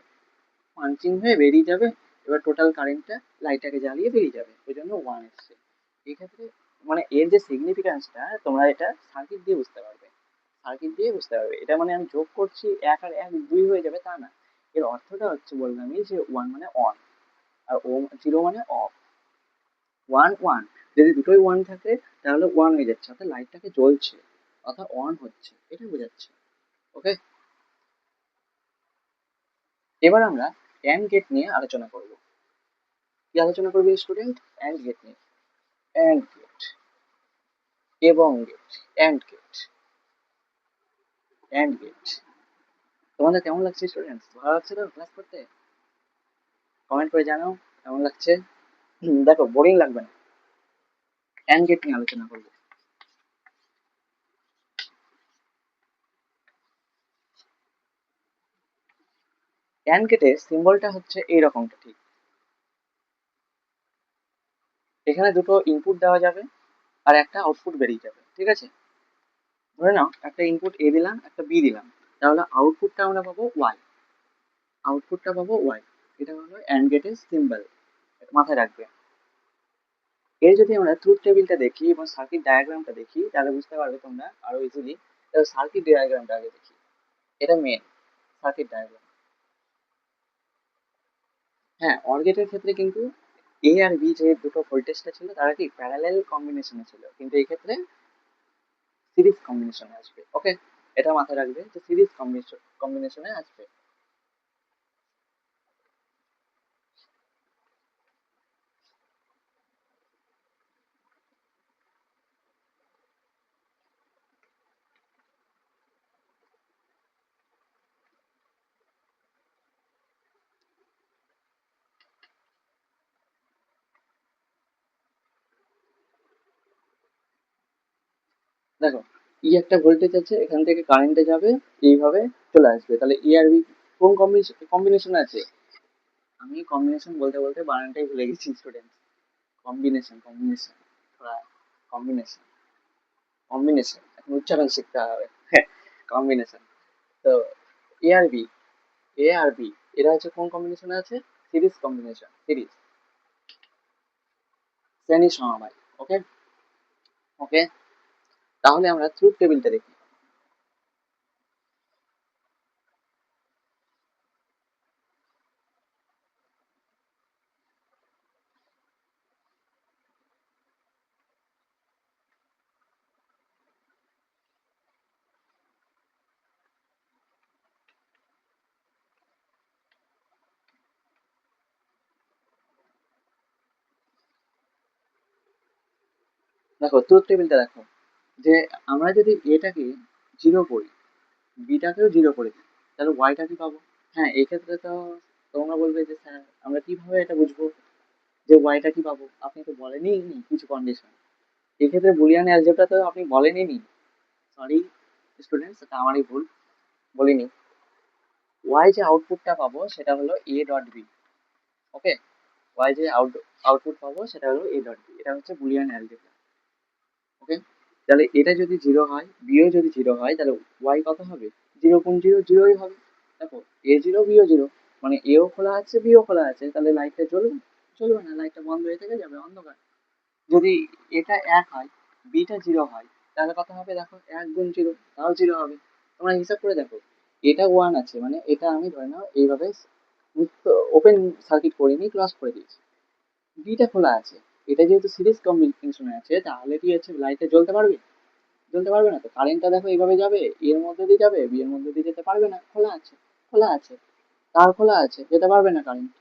পাঞ্চিং হয়ে বেরিয়ে যাবে। এবার টোটাল কারেন্টটা লাইটটাকে জ্বালিয়ে বেরিয়ে যাবে, ওই জন্য ওয়ান এসছে। এক্ষেত্রে মানে এর যে সিগনিফিকেন্সটা তোমরা এটা সার্কিট দিয়ে বুঝতে পারবে, সার্কিট দিয়ে বুঝতে পারবে। এটা মানে আমি যোগ করছি এক আর এক দুই হয়ে যাবে তা না, এর অর্থটা হচ্ছে বললামই যে ওয়ান মানে অন, আর ও জিরো মানে অফ। ওয়ান ওয়ান, যদি দুটোই ওয়ান থাকে তাহলে ওয়ান হয়ে যাচ্ছে, অর্থাৎ লাইটটাকে জ্বলছে, অর্থাৎ অন হচ্ছে, এটা বোঝাচ্ছে। ওকে, এবার আমরা অ্যান্ড গেট নিয়ে আলোচনা করব। কি আলোচনা করবে স্টুডেন্ট, অ্যান্ড গেট নিয়ে। অ্যান্ড গেট এবং gate, and gate, and gate. তোমাদের কেমন লাগছে স্টুডেন্টস, ভালো লাগছে তো ক্লাস করতে, কমেন্ট করে জানাও কেমন লাগছে। দেখো বোরিং লাগবে না, অ্যান্ড গেট নিয়ে আলোচনা করবো। অ্যান্ড গেটের সিম্বলটা হচ্ছে এইরকমটা ঠিক, এখানে দুটো ইনপুট দেওয়া যাবে আর একটা আউটপুট বেরিয়ে যাবে, ঠিক আছে। ধরে নাও একটা ইনপুট এ দিলাম, একটা বি দিলাম, তাহলে আউটপুটটা আমরা পাবো ওয়াই, আউটপুটটা পাবো ওয়াই। এটা হলো অ্যান্ড গেটের সিম্বল, মাথায় রাখবে। এর যদি আমরা ট্রুথ টেবিলটা দেখি এবং সার্কিট ডায়াগ্রামটা দেখি, তাহলে বুঝতে পারবে তোমরা আরো ইজিলি। সার্কিট ডায়াগ্রামটা আগে দেখি, এটা মেন সার্কিট ডায়াগ্রাম। হ্যাঁ, অর গেটের ক্ষেত্রে কিন্তু এ আর বি যে দুটো ভোল্টেজটা ছিল তারা কি প্যারালাল কম্বিনেশনে ছিল, কিন্তু এই ক্ষেত্রে সিরিজ কম্বিনেশনে আসবে। ওকে, এটা মাথায় রাখবে যে সিরিজ কম্বিনেশনে আসবে। দেখো, একটা ভোল্টেজ আছে, এখান থেকে কারেন্টে যাবে, এইভাবে চলে আসবে, তাহলে আর বি কোন কম্বিনেশনে আছে? আমি কম্বিনেশন বলতে বলতে বানানটাই ভুলে গেছি স্টুডেন্ট। কম্বিনেশন কম্বিনেশন কম্বিনেশন, এখন উচ্চারণ শিখতে হবে। কম্বিনেশন। তো এ আর বি, এরা হচ্ছে কোন কম্বিনেশনে আছে? সিরিজ কম্বিনেশন, সিরিজ, শ্রেণী সমবায়। ওকে, ওকে, তাহলে আমরা ট্রুথ টেবিলটা দেখি। দেখো ট্রুথ টেবিলটা দেখো, যে আমরা যদি এটাকে জিরো করি, বিটাকেও জিরো করে দিই, তাহলে ওয়াইটা কি পাবো? হ্যাঁ, এই ক্ষেত্রে তো তোমরা বলবে যে স্যার আমরা কিভাবে এটা বুঝবো যে ওয়াইটা কি পাবো, আপনি তো বলেনই নি কিছু কন্ডিশন। এক্ষেত্রে বুলিয়ান অ্যালজেব্রা তো আপনি বলেনই নি। সরি স্টুডেন্টস, এটা আমারই ভুল, বলিনি। ওয়াই যে আউটপুটটা পাবো সেটা হলো A dot B. Okay, Y যে আউটপুট পাবো সেটা হলো এ ডট বি, এটা হচ্ছে বুলিয়ান অ্যালজেব্রা। ওকে, তাহলে এটা যদি জিরো হয়, বিও যদি জিরো হয়, তাহলে ওয়াই কত হবে? জিরো কোন জিরো, জিরোই হবে। দেখো, এ জিরো বিও জিরো, মানে এও খোলা আছে বিও খোলা আছে, তাহলে লাইটটা জ্বলবে? চলবে না, লাইটটা বন্ধ হয়ে থেকে যাবে, অন্ধকার। যদি এটা এক হয়, বিটা জিরো হয়, তাহলে কত হবে? দেখো, এক গুণ জিরো, তাও জিরো হবে। তোমরা হিসাব করে দেখো, এটা ওয়ান আছে, মানে এটা আমি ধরে নাও এইভাবে ওপেন সার্কিট করিনি, ক্লোজ করে দিয়েছি, বিটা খোলা আছে। এটা যেহেতু সিরিজ কম্বিনেশনে আছে, তাহলে কি হচ্ছে, লাইটটা জ্বলতে পারবে? জ্বলতে পারবে না তো। কারেন্টটা দেখো এইভাবে যাবে, এর মধ্যে দিয়ে যাবে, বি এর মধ্যে দিয়ে যেতে পারবে না, খোলা আছে, খোলা আছে, তার খোলা আছে, যেতে পারবে না কারেন্ট,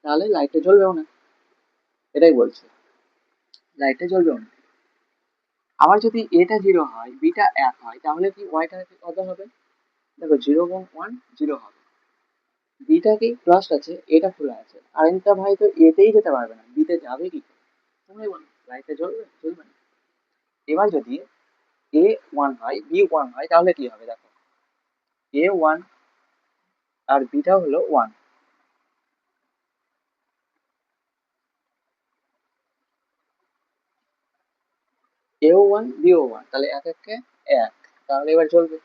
তাহলে লাইটটা জ্বলবেও না। এটাই বলছে, লাইটটা জ্বলবেও না। আবার যদি এটা জিরো হয়, বিটা এক হয়, তাহলে কি ওয়াইটা কত হবে? দেখো, জিরো গুণ ওয়ান জিরো হবে, বিটা কি ক্লোজড আছে, এটা খোলা আছে, কারেন্টটা ভাই তো এতেই যেতে পারবে না, বিতে যাবে কি করে? তোমরাই বলো, লাইটটা জ্বলবে? জ্বলবে না। এবার যদি এ ওয়ান হয়, বি ওয়ান হয়, তাহলে কি হবে? দেখো, এ ওয়ান আর বিটা হলো ওয়ান, এও ওয়ান বিও ওয়ান, তাহলে এক একে এক, তাহলে এবার চলবে।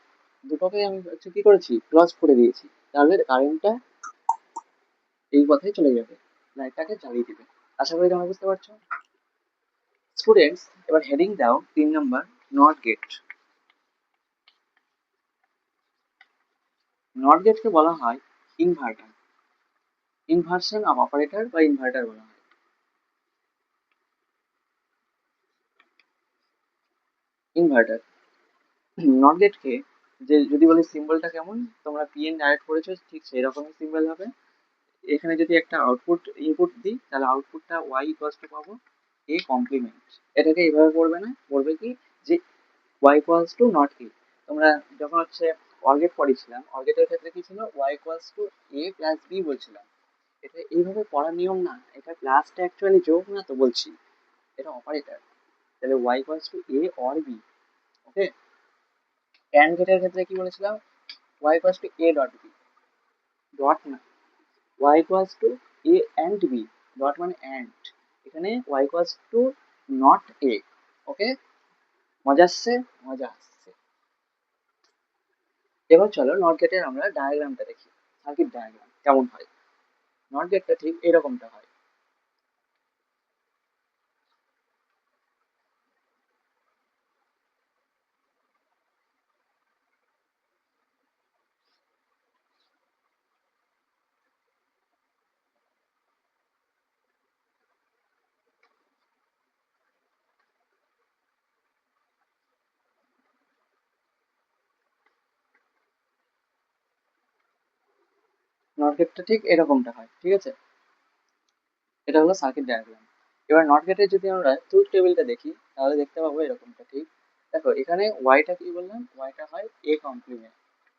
দুটোকে আমি হচ্ছে কি করেছি, ক্লজ করে দিয়েছি, তাহলে কারেন্টটা এই পথে চলে যাবে, লাইটটাকে জ্বালিয়ে দিবে। আশা করি তোমরা বুঝতে পারছো। স্টুডেন্টস, এবার হেডিং দাও 3 নম্বর, নট গেট। নট গেটকে বলা হয় ইনভার্টার, ইনভার্সন অফ অপারেটর বা ইনভার্টার বলা হয়। ইনভার্টার, নট গেটকে যে যদি বলি সিম্বলটা কেমন, তোমরা পিএন ডাইরেক্ট করেছো, ঠিক সেই রকমই সিম্বল হবে। এখানে যদি একটা আউটপুট ইনপুট দিই, তাহলে আউটপুটটা ওয়াই ইকুয়ালস টু পাবো এ কমপ্লিমেন্ট। এটাকে এইভাবে পড়বে না, পড়বে কি, যে Y equals to not A. তোমরা যখন হচ্ছে অর্গেট পড়েছিলাম, অর্গেটের ক্ষেত্রে কি ছিল, Y equals to A plus B বলছিলাম। এটা এইভাবে পড়ার নিয়ম না, এটা প্লাসটা অ্যাকচুয়ালি যোগ না, তো বলছি এটা অপারেটর। তাহলে Y equals to A or B. Okay, and গেটের ক্ষেত্রে কি বলেছিলাম, Y equals to A dot B, dot না, y equals to a and b, dot মানে and, এখানে y equals to not a। Okay, মজা আসছে? মজা আসছে। এবার চলো নট গেটের আমরা ডায়াগ্রামটা দেখি, সার্কিট ডায়াগ্রাম কেমন হয়। নট গেটটা ঠিক এরকমটা হয়। নট গেটটা ঠিক এরকমটা হয়, ঠিক আছে? এটা হলো সার্কিট ডায়াগ্রাম। এবার নট গেটের যদি আমরা ট্রুথ টেবিলটা দেখি তাহলে দেখতে পাবো এরকমটা ঠিক। দেখো এখানে ওয়াইটা কি বললাম, ওয়াইটা হয় এ কমপ্লিমেন্ট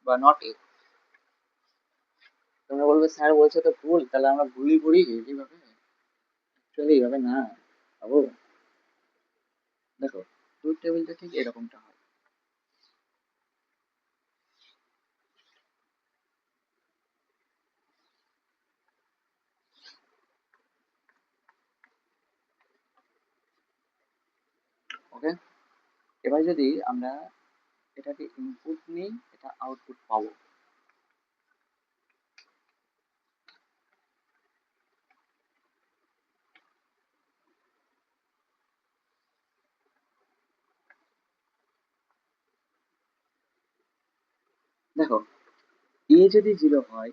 বা নট এ। তোমরা বলবে স্যার বলছে তো ভুল, তাহলে আমরা ভুলই করি এইভাবে, অ্যাকচুয়ালি এইভাবে না বাবু। দেখো ট্রুথ টেবিলটা ঠিক এরকমটা হয়। ওকে, এবার যদি আমরা এটাকে ইনপুট নিই, এটা আউটপুট পাবো। দেখো এ যদি জিরো হয়,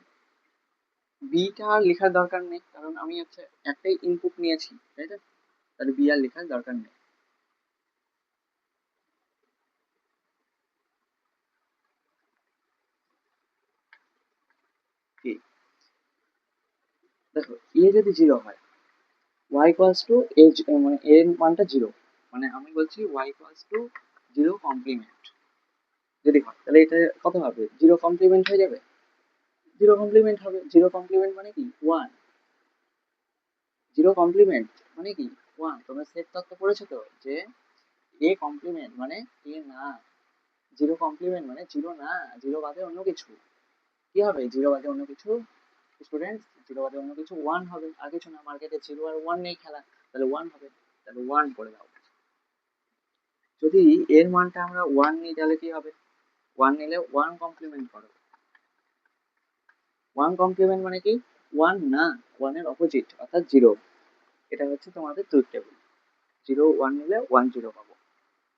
বিটা আর লেখার দরকার নেই, কারণ আমি হচ্ছে একটাই ইনপুট নিয়েছি, তাই না? তাহলে বি আর লেখার দরকার নেই। কি, দেখো এ যদি জিরো হয়, ওয়াই ইকুয়ালস টু এ, মানে এর মানটা জিরো, মানে আমি বলছি Y equals to zero complement যদি হয়, তাহলে এটা কত হবে, জিরো কমপ্লিমেন্ট হয়ে যাবে। জিরো কমপ্লিমেন্ট হবে, জিরো কমপ্লিমেন্ট মানে কি ওয়ান। জিরো কমপ্লিমেন্ট মানে কি ওয়ান। তোমরা সেট তত্ত্ব পড়েছো তো, যে এ কমপ্লিমেন্ট মানে এ না, জিরো কমপ্লিমেন্ট মানে জিরো না, জিরো বাদে অন্য কিছু। কি হবে জিরো বাদে অন্য কিছু স্টুডেন্ট? জিরো বাদে অন্য কিছু ওয়ান হবে, আর কিছু না। মার্কেটে জিরো আর ওয়ান নেই খেলা, তাহলে ওয়ান হবে। তাহলে ওয়ান করে দাও। যদি এর মানটা আমরা ওয়ান নিই তাহলে কি হবে, ওয়ান নিলে ওয়ান কমপ্লিমেন্ট করো। ওয়ান কমপ্লিমেন্ট মানে কি ওয়ান না, ওয়ানের অপোজিট অর্থাৎ জিরো। এটা হচ্ছে তোমাদের ট্রুথ টেবিল। জিরো ওয়ান নিলে ওয়ান জিরো পাবো।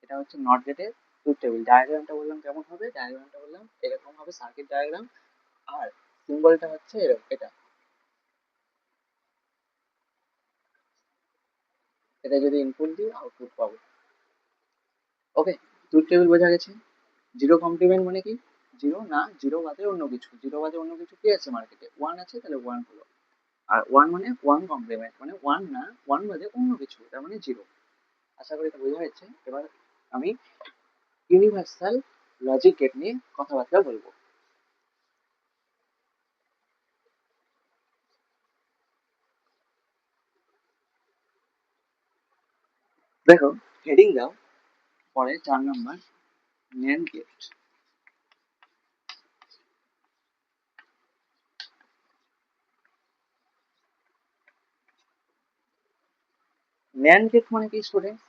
এটা হচ্ছে নট গেটের ট্রুথ টেবিল। ডায়াগ্রামটা বললাম কেমন হবে, ডায়াগ্রামটা বললাম এরকম হবে সার্কিট ডায়াগ্রাম। আর সিম্বলটা হচ্ছে এরকম, এটা। এটা যদি ইনপুট দিই আউটপুট পাবো। ওকে, ট্রুথ টেবিল বোঝা গেছে। জিরো কমপ্লিমেন্ট মানে কি জিরো না, জিরো বাদে অন্য কিছু। জিরো বাদে অন্য কিছু কি আছে মার্কেটে, ওয়ান আছে, তাহলে ওয়ান হলো। আর ওয়ান মানে ওয়ান কমপ্লিমেন্ট মানে ওয়ান না, ওয়ান বাদে অন্য কিছু, তার মানে জিরো। আশা করি এটা বোঝা যাচ্ছে। এবার আমি ইউনিভার্সাল লজিক গেট নিয়ে কথাবার্তা বলবো। দেখো হেডিং দাও, পরে 4 number NAND gate. NAND gate মানে কি স্টুডেন্ট?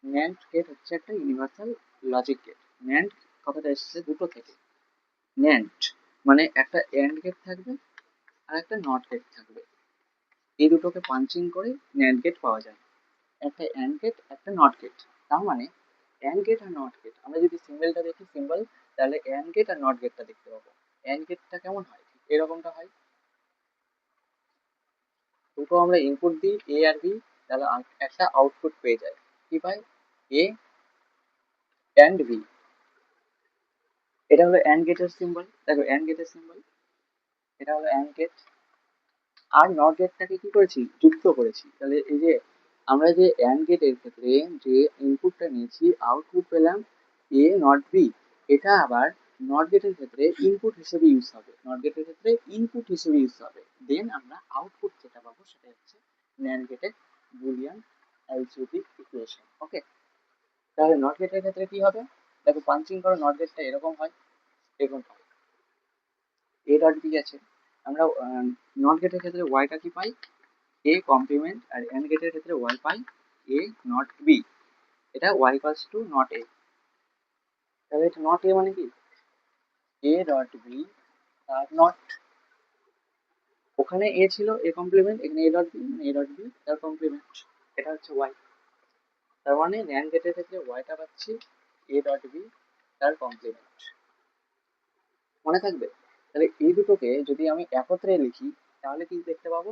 ন্যান্ড গেট হচ্ছে একটা ইউনিভার্সাল লজিক গেট। ন্যান্ড কথাটা এসেছে দুটো থেকে। ন্যান্ড মানে একটা এন্ড গেট থাকবে আর একটা নট গেট থাকবে, এই দুটোকে পাঞ্চিং করে ন্যান্ড গেট পাওয়া যায়। একটা অ্যান্ড গেট একটা নট গেট। তার মানে অ্যান্ড গেট আর নট গেট, আমরা যদি সিম্বলটা দেখি সিম্বল, তাহলে অ্যান্ড গেট আর নট গেটটা দেখতে পাবো। অ্যান্ড গেটটা কেমন হয়, এরকমটা হয়। দুটো আমরা ইনপুট দিই এ আর বি, তাহলে একটা আউটপুট পেয়ে যায়। কি পাই, এ অ্যান্ড বি। এটা হলো অ্যান্ড গেটের সিম্বল। দেখো অ্যান্ড গেটের সিম্বল, এটা হলো অ্যান্ড গেট। আর নট গেটটাকে কি করেছি, যুক্ত করেছি। তাহলে এই যে আমরা যে অ্যান্ড গেটের ক্ষেত্রে যে ইনপুটটা নিয়েছি আউটপুট পেলাম এ নট বি, এটা আবার নট গেটের ক্ষেত্রে ইনপুট হিসেবে ইউজ হবে, নট গেটের ক্ষেত্রে ইনপুট হিসেবে ইউজ হবে। দেন আমরা আউটপুট যেটা পাবো সেটা হচ্ছে ন্যান্ড গেটের বুলিয়ান অ্যালজেব্রিক ইকুয়েশন। ওকে, তাহলে নট গেটের ক্ষেত্রে কি হবে, দেখো পাঞ্চিং করো নট গেটটা এরকম হয়, এরকম হয়। এ ডট বি আছে, আমরা নট গেটের ক্ষেত্রে ওয়াইটা কি পাই, এ কমপ্লিমেন্ট, আর এন্ড গেটের ক্ষেত্রে ওয়াই পাই এ নট বি। এটা Y equals to not A. তাহলে এটা নট এ মানে কি এ ডট বি তার নট, ওখানে এ ছিল এ কমপ্লিমেন্ট, এখানে এ ডট বি মানে এ ডট বি তার কমপ্লিমেন্ট। এটা হচ্ছে ওয়াই। তার মানে ন্যান্ড গেটের ক্ষেত্রে ওয়াইটা পাচ্ছি এ ডট বি তার কমপ্লিমেন্ট। মনে থাকবে? তাহলে এই দুটোকে যদি আমি একত্রে লিখি তাহলে কি দেখতে পাবো,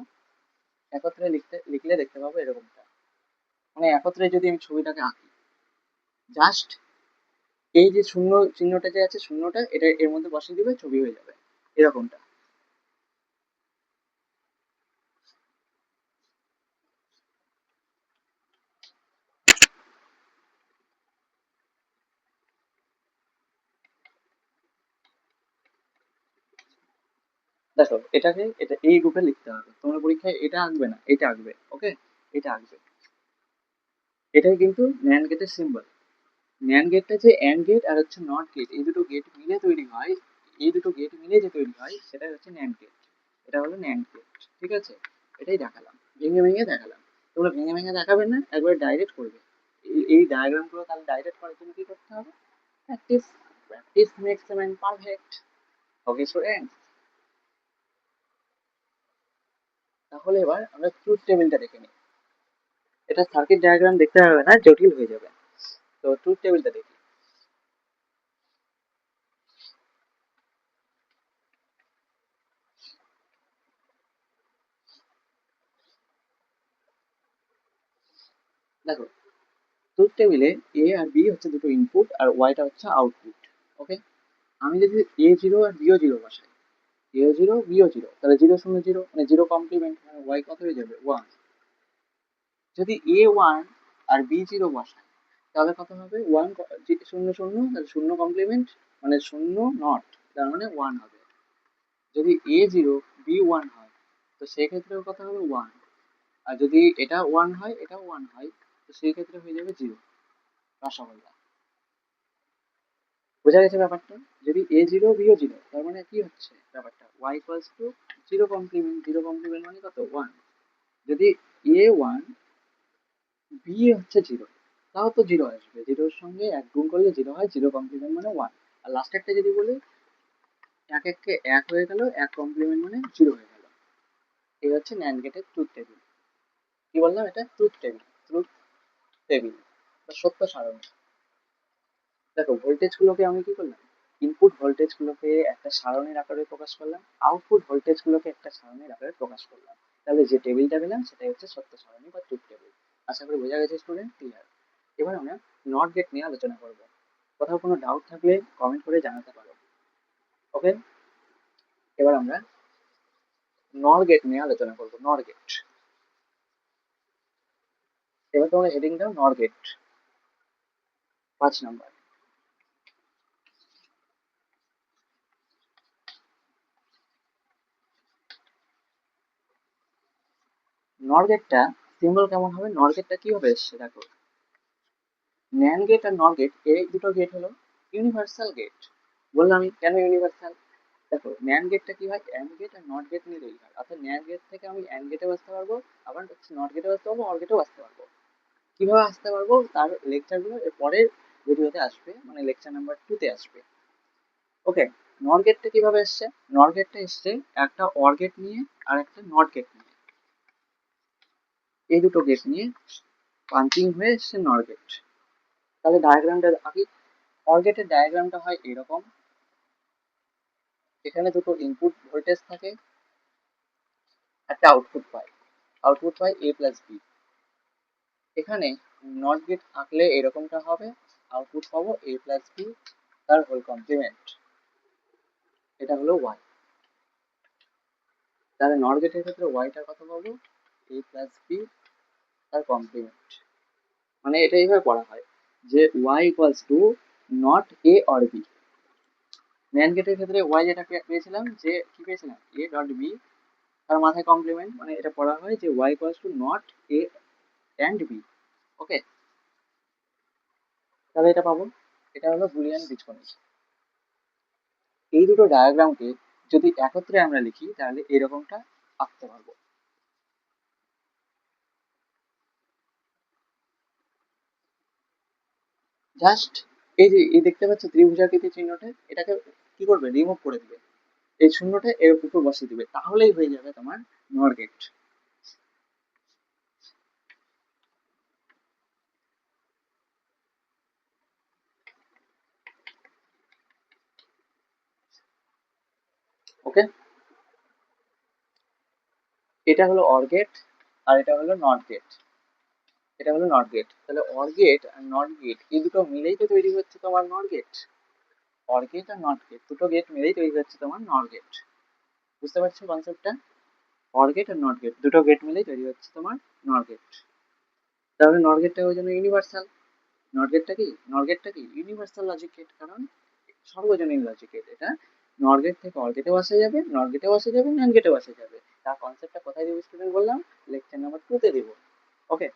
একত্রে লিখলে দেখতে পাবো এরকমটা। মানে একত্রে যদি আমি ছবিটাকে আঁকি, জাস্ট এই যে শূন্য চিহ্নটা যে আছে, শূন্যটা এটা এর মধ্যে বসিয়ে দিবে, ছবি হয়ে যাবে এরকমটা। দেখো এটাকে এটা এই রূপে লিখতে হবে, তোমার পরীক্ষায় এটা আঁকবে না, এটা আঁকবে। ওকে, এটা আঁকবে। এটাই কিন্তু ন্যান্ড গেটের সিম্বল। ন্যান্ড গেটটা যে অ্যান্ড গেট আর হচ্ছে নট গেট, এই দুটো গেট মিলে তৈরি হয়, এই দুটো গেট মিলে যে তৈরি হয় সেটাই হচ্ছে ন্যান্ড গেট। এটা হলো ন্যান্ড গেট। ঠিক আছে, এটাই দেখালাম, ভেঙে ভেঙে দেখালাম। তোমরা ভেঙে ভেঙে দেখাবে না, একবার ডাইরেক্ট করবে। এই ডায়াগ্রাম গুলো তাহলে ডাইরেক্ট করার জন্য কি করতে হবে? Practice. Practice makes a man perfect. Okay student, তাহলে এবার আমরা ট্রুথ টেবিলটা দেখে নিই। এটা সার্কিট ডায়াগ্রাম দেখতে হবে না, জটিল হয়ে যাবে। তো ট্রুথ টেবিলটা দেখি। দেখো, ট্রুথ টেবিলে এ আর বি হচ্ছে দুটো ইনপুট আর ওয়াইটা হচ্ছে আউটপুট। ওকে, আমি যদি এ জিরো আর বিও জিরো বসাই, এও জিরো বিও জিরো, তাহলে জিরো শূন্য জিরো মানে জিরো কমপ্লিমেন্ট, মানে ওয়াই কত হয়ে যাবে? ওয়ান। যদি A one R B zero বসাই তাহলে কত হবে? ওয়ান শূন্য শূন্য, তাহলে শূন্য কমপ্লিমেন্ট মানে শূন্য নট, তার মানে ওয়ান হবে। যদি এ জিরো বি ওয়ান হয় তো সেক্ষেত্রেও কত হবে? ওয়ান। আর যদি এটা ওয়ান হয় এটাও ওয়ান হয় তো সেই ক্ষেত্রে হয়ে যাবে জিরো। রসগোল্লা। বোঝা গেছে ব্যাপারটা? যদি এ জিরো বিও জিরো, তার মানে কি হচ্ছে ব্যাপারটা? Y equals to zero complement, zero complement মানে কত? ওয়ান। যদি এ ওয়ান বি হচ্ছে জিরো, তাও তো জিরো আসবে, জিরোর সঙ্গে এক গুণ করলে জিরো হয়, জিরো কমপ্লিমেন্ট মানে ওয়ান। আর লাস্টেরটা যদি বলি, এক এককে এক হয়ে গেল, এক কমপ্লিমেন্ট মানে জিরো হয়ে গেল। এই হচ্ছে ন্যান্ড গেটের ট্রুথ টেবিল। কি বললাম? এটা ট্রুথ টেবিল। ট্রুথ টেবিল বা সত্য সারণী। দেখো ভোল্টেজ গুলোকে আমি কি করলাম, ইনপুট ভোল্টেজ গুলোকে একটা সারণীর আকারে প্রকাশ করলাম, আউটপুট ভোল্টেজ গুলোকে একটা সারণীর আকারে প্রকাশ করলাম। তাহলে যে টেবিলটা পেলাম সেটাই হচ্ছে সত্য সারণী বা ট্রুথ টেবিল। আশা করি বোঝা গেছে স্টুডেন্ট, ক্লিয়ার। এবার আমরা নট গেট নিয়ে আলোচনা করব। কোথাও কোনো ডাউট থাকলে কমেন্ট করে জানাতে পারো। ওকে, এবার আমরা নর গেট নিয়ে আলোচনা করব। নর গেট, এবার তোমরা হেডিং দাও নর গেট, 5 নম্বর। নর গেটটা সিম্বল কেমন হবে? নর গেটটা কিভাবে এসছে দেখো, ন্যান্ড গেট আর নর গেট এই দুটো গেট হলো ইউনিভার্সাল গেট। বললাম আমি কেন ইউনিভার্সাল। দেখো ন্যান্ড গেটটা কি হয়, অ্যান্ড গেট আর নট গেট নিয়ে তৈরি হয়। অর্থাৎ ন্যান্ড গেট থেকে আমি অ্যান্ড গেটে আসতে পারবো, আবার নট গেটে আসতে পারবো, অর গেটেও আসতে পারবো। কিভাবে আসতে পারবো তার লেকচারগুলো এর পরের ভিডিওতে আসবে, মানে লেকচার নাম্বার 2 তে আসবে। ওকে, নর গেটটা কিভাবে এসছে? নর গেটটা এসছে একটা অর গেট নিয়ে আর একটা নট গেট নিয়ে, এই দুটো গেট নিয়ে পাঞ্চিং হয়ে এসছে নর গেট। তাহলে ডায়াগ্রামটা আগে, অর গেটের ডায়াগ্রামটা হয় এরকম। এখানে দুটো ইনপুট ভোল্টেজ থাকে, একটা আউটপুট পাই, আউটপুট পাই এ প্লাস বি। এখানে নট গেট আঁকলে এরকমটা হবে, আউটপুট পাবো এ প্লাস বি তার হোল কমপ্লিমেন্ট, এটা হলো ওয়াই। তাহলে নট গেটের ক্ষেত্রে ওয়াইটা কত পাবো? এ প্লাস বি তার কমপ্লিমেন্ট। মানে এটা এইভাবে পড়া হয় যে Y equals to not A or B. NAND গেটের ক্ষেত্রে ওয়াই যেটা পেয়েছিলাম, যে কি পেয়েছিলাম, এ ডট বি তার মাথায় কমপ্লিমেন্ট, মানে এটা পড়া হয় যে Y equals to not A AND B. Okay, তাহলে এটা পাবো, এটা হলো বুলিয়ান বীজগণিত। এই দুটো ডায়াগ্রামকে যদি একত্রে আমরা লিখি তাহলে এরকমটা আঁকতে পারবো। জাস্ট এই যে এই দেখতে পাচ্ছ ত্রিভুজাকৃতি চিহ্নটা, এটাকে কি করবে? রিমুভ করে দিবে, এই শূন্যটা এর উপর বসিয়ে দিবে, তাহলেই হয়ে যাবে তোমার নর গেট। ওকে, এটা হলো অর গেট আর এটা হলো নট গেট। এটা হলো নট গেট, তাহলে অর গেট আর নট গেট এই দুটো মিলেই তো তৈরি হচ্ছে তোমার নর গেট। অর গেট আর নট গেট দুটো গেট মিলেই তৈরি হচ্ছে তোমার নর গেট। বুঝতে পারছো কনসেপ্টটা? অর গেট আর নট গেট দুটো গেট মিলেই তৈরি হচ্ছে তোমার নর গেট। তাহলে নর গেটটা ওই জন্য ইউনিভার্সাল। নট গেটটা কি, নট গেটটা কি ইউনিভার্সাল লজিক গেট, কারণ সর্বজনীন লজিক গেট এটা। নর গেট থেকে অর গেটেও আসা যাবে, নর গেটেও আসা যাবে, ন্যান্ড গেটেও আসা যাবে। তার কনসেপ্টটা কোথায় দেবো স্টুডেন্ট বললাম? লেকচার নাম্বার 2 তে দেবো। ওকে,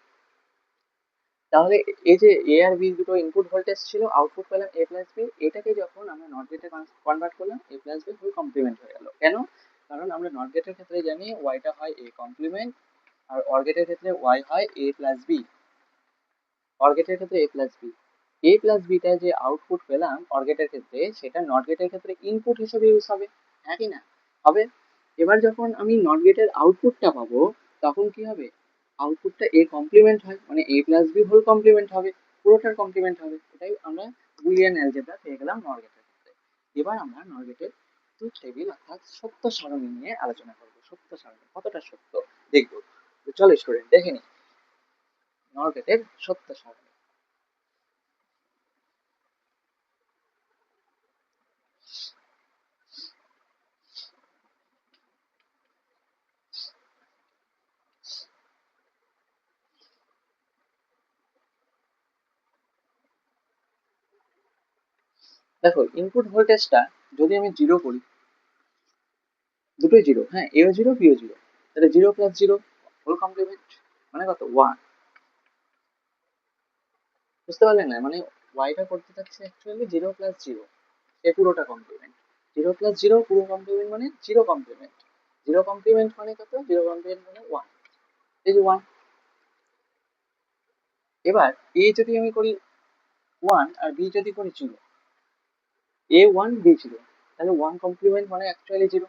তাহলে এই যে এ আর বি দুটো ইনপুট ভোল্টেজ ছিল, আউটপুট পেলাম এ প্লাস বি, এটাকে যখন আমরা নট গেটে কনভার্ট করলাম, এ প্লাস বি ফুল কমপ্লিমেন্ট হয়ে গেল। কেন? কারণ আমরা নট গেটের ক্ষেত্রে জানি ওয়াইটা হয় এ কমপ্লিমেন্ট, আর অর গেটের ক্ষেত্রে ওয়াই হয় এ প্লাস বি। অর গেটের ক্ষেত্রে এ প্লাস বি, এ প্লাস বিটা যে আউটপুট পেলাম অর গেটের ক্ষেত্রে, সেটা নট গেটের ক্ষেত্রে ইনপুট হিসেবে ইউজ হবে, হ্যাঁ কি না? হবে। এবার যখন আমি নট গেটের আউটপুটটা পাবো, তখন কি হবে? আউটপুটটা এ কমপ্লিমেন্ট হয়, মানে এ প্লাস বি হোল কমপ্লিমেন্ট হবে, পুরোটার কমপ্লিমেন্ট হবে। এটাই আমরা বুলিয়ান অ্যালজেব্রা পেয়ে গেলাম নট গেটের ক্ষেত্রে। এবার আমরা নট গেটের ট্রুথ টেবিল অর্থাৎ সত্য সারণী নিয়ে আলোচনা করবো। সত্য সারণী কতটা সত্য দেখবো। তো চলো স্টুডেন্ট দেখে নি নট গেটের সত্য সারণী। দেখো, ইনপুট ভোল্টেজটা যদি আমি জিরো করি, দুটোই জিরো, হ্যাঁ, এও জিরো বিও জিরো, তাহলে zero plus zero whole complement, মানে কত? ওয়ান। বুঝতে পারলেন না? মানে ওয়াইটা করতে থাকছে অ্যাকচুয়ালি জিরো প্লাস জিরো, এ পুরোটা কমপ্লিমেন্ট। জিরো প্লাস জিরো পুরো কমপ্লিমেন্ট মানে জিরো কমপ্লিমেন্ট। জিরো কমপ্লিমেন্ট মানে কত? জিরো কমপ্লিমেন্ট মানে ওয়ান। এই যে ওয়ান। এবার এ যদি আমি করি ওয়ান আর বি যদি করি zero, A one B zero, তাহলে ওয়ান কমপ্লিমেন্ট মানে অ্যাকচুয়ালি জিরো,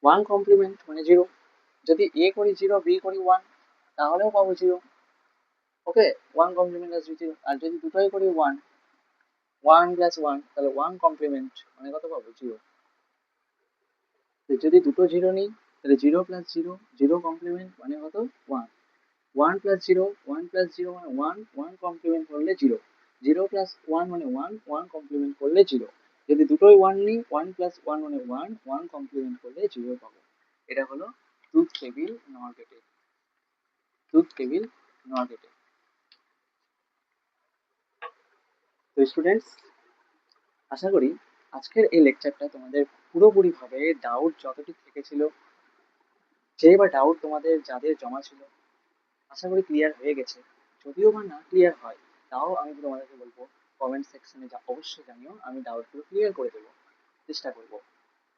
ওয়ান কমপ্লিমেন্ট মানে জিরো। যদি এ করি জিরো বি করি ওয়ান, তাহলেও পাবো zero. Okay, one complement plus zero. আর যদি দুটোই করি ওয়ান, ওয়ান প্লাস ওয়ান, তাহলে ওয়ান কমপ্লিমেন্ট মানে কত পাবো? জিরো। যদি দুটো জিরো নিই, তাহলে zero plus zero, zero complement মানে কত? One. One plus zero, one plus zero মানে ওয়ান, ওয়ান কমপ্লিমেন্ট করলে জিরো। জিরো প্লাস ওয়ান মানে ওয়ান, ওয়ান কমপ্লিমেন্ট করলে জিরো। যদি দুটোই ওয়ান নিই, ওয়ান প্লাস ওয়ান মানে ওয়ান, ওয়ান কমপ্লিমেন্ট করলে জিরো পাবো। এটা হলো truth table not gated. Truth table not gated. তো স্টুডেন্টস, আশা করি আজকের এই লেকচারটা তোমাদের পুরোপুরিভাবে ডাউট যতটুকু থেকেছিল, যে বা ডাউট তোমাদের যাদের জমা ছিল, আশা করি ক্লিয়ার হয়ে গেছে। যদিও বা না ক্লিয়ার হয়, তাও আমি তোমাদেরকে বলবো কমেন্ট সেকশনে অবশ্যই জানিও, আমি ডাউটগুলো ক্লিয়ার করে দেবো, চেষ্টা করবো।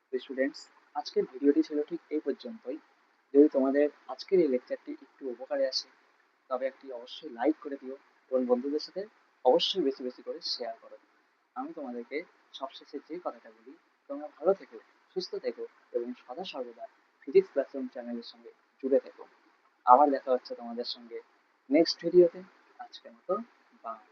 তো স্টুডেন্টস, আজকের ভিডিওটি ছিল ঠিক এই পর্যন্তই। যদি তোমাদের আজকের এই লেকচারটি একটু উপকারে আসে, তবে একটি অবশ্যই লাইক করে দিও এবং বন্ধুদের সাথে অবশ্যই বেশি বেশি করে শেয়ার করো। আমি তোমাদেরকে সবশেষে যে কথাটা বলি, তোমরা ভালো থেকো, সুস্থ থেকো এবং সদা সর্বদা ফিজিক্স ক্লাসরুম চ্যানেলের সঙ্গে জুড়ে থেকো। আবার দেখা হচ্ছে তোমাদের সঙ্গে নেক্সট ভিডিওতে। আজকের মতো বাই।